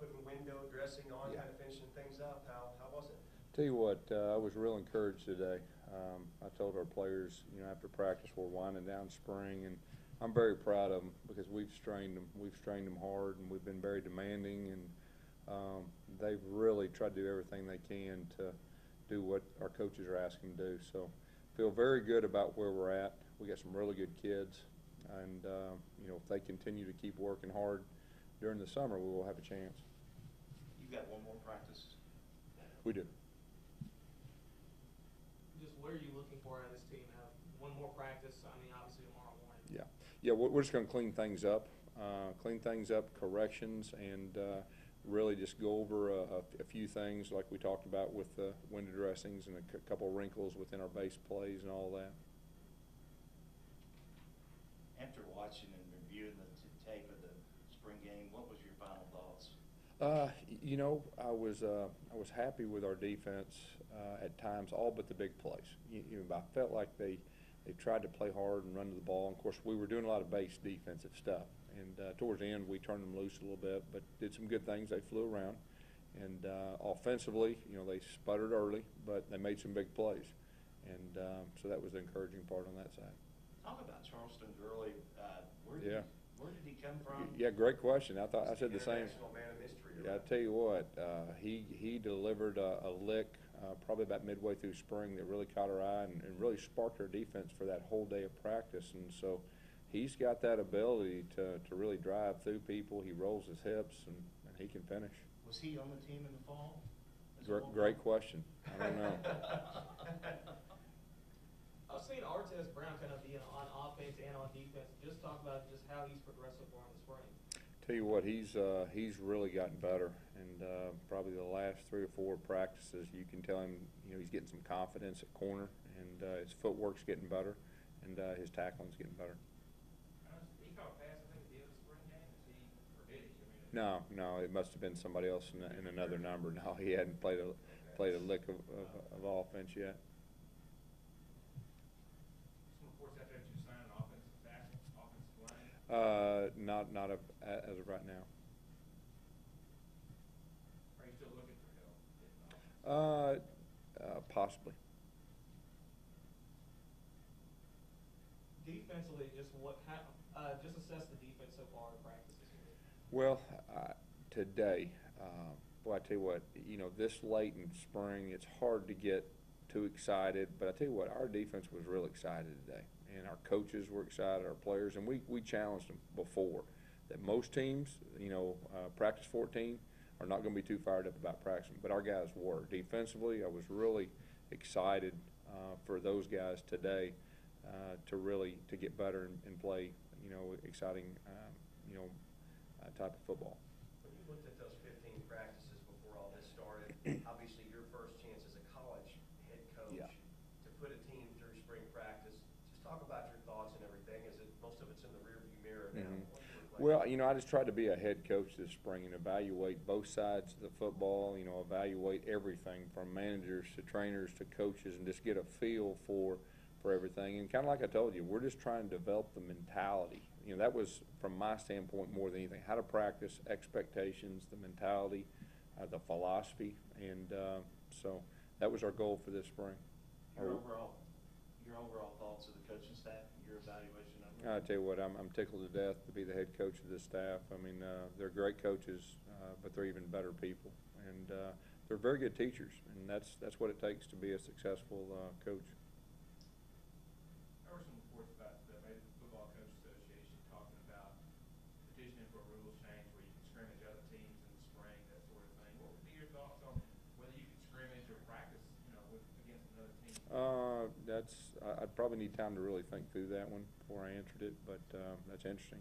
putting window dressing on, Yeah. kind of finishing things up. How was it? Tell you what, I was real encouraged today. I told our players, after practice, we're winding down spring, and I'm very proud of them because we've strained them. We've strained them hard, and we've been very demanding, and they've really tried to do everything they can to do what our coaches are asking them to do. So, feel very good about where we're at. We got some really good kids, and if they continue to keep working hard during the summer, we will have a chance. You've got one more practice. We do. Just what are you looking for out of this team? Have one more practice, I mean, obviously tomorrow morning. Yeah, we're just going to clean things up, corrections, and really just go over a few things like we talked about with the window dressings and a couple of wrinkles within our base plays and all that. After watching and reviewing the tape of the spring game, what was your final thoughts? I was happy with our defense at times, all but the big plays. I felt like they tried to play hard and run to the ball. And of course, we were doing a lot of base defensive stuff. And towards the end, we turned them loose a little bit, but did some good things. They flew around. And offensively, they sputtered early, but they made some big plays. And so that was the encouraging part on that side. Talk about Charleston Gurley. Where did he come from? Yeah, great question. I said the same. International man of mystery. Yeah, I tell you what, he delivered a lick probably about midway through spring that really caught our eye and really sparked our defense for that whole day of practice. And so he's got that ability to really drive through people. He rolls his hips and he can finish. Was he on the team in the fall? Great question. I don't know. I've seen Artez Brown kind of be on offense and on defense. Just talk about just how he's progressed so far in the spring. Tell you what, he's really gotten better, and probably the last 3 or 4 practices, you can tell him, he's getting some confidence at corner, and his footwork's getting better, and his tackling's getting better. He caught a pass, I think, at the end of the spring game. Or did he? No, it must have been somebody else in another number. No, he hadn't played a lick of offense yet. Not as of right now. Are you still looking for help? Possibly. Defensively, just assess the defense so far in practice this week. Well, today, boy, I tell you what, this late in spring, it's hard to get too excited. But I tell you what, our defense was real excited today. And our coaches were excited, our players, and we challenged them before that most teams, practice 14, are not going to be too fired up about practicing, but our guys were. Defensively, I was really excited for those guys today to get better and play, exciting, type of football. When you looked at those 15 practices before all this started, obviously your first chance as a college head coach to put a team through spring practice. Just talk about your thoughts and everything. Most of it's in the rearview mirror now? Well, I just tried to be a head coach this spring and evaluate both sides of the football, evaluate everything from managers to trainers to coaches and just get a feel for everything. And kind of like I told you, we're just trying to develop the mentality. That was, from my standpoint, more than anything, how to practice, expectations, the mentality, the philosophy. And so that was our goal for this spring. Your overall thoughts of the coaching staff, your evaluation of them? I tell you what, I'm tickled to death to be the head coach of this staff. I mean, they're great coaches, but they're even better people, and they're very good teachers, and that's what it takes to be a successful coach. There were some reports about the Major Football Coaches Association talking about petitioning for a rules change where you can scrimmage other teams in the spring, that sort of thing. What would be your thoughts on whether you can scrimmage or practice, against another team? I'd probably need time to really think through that one before I answered it, but that's interesting.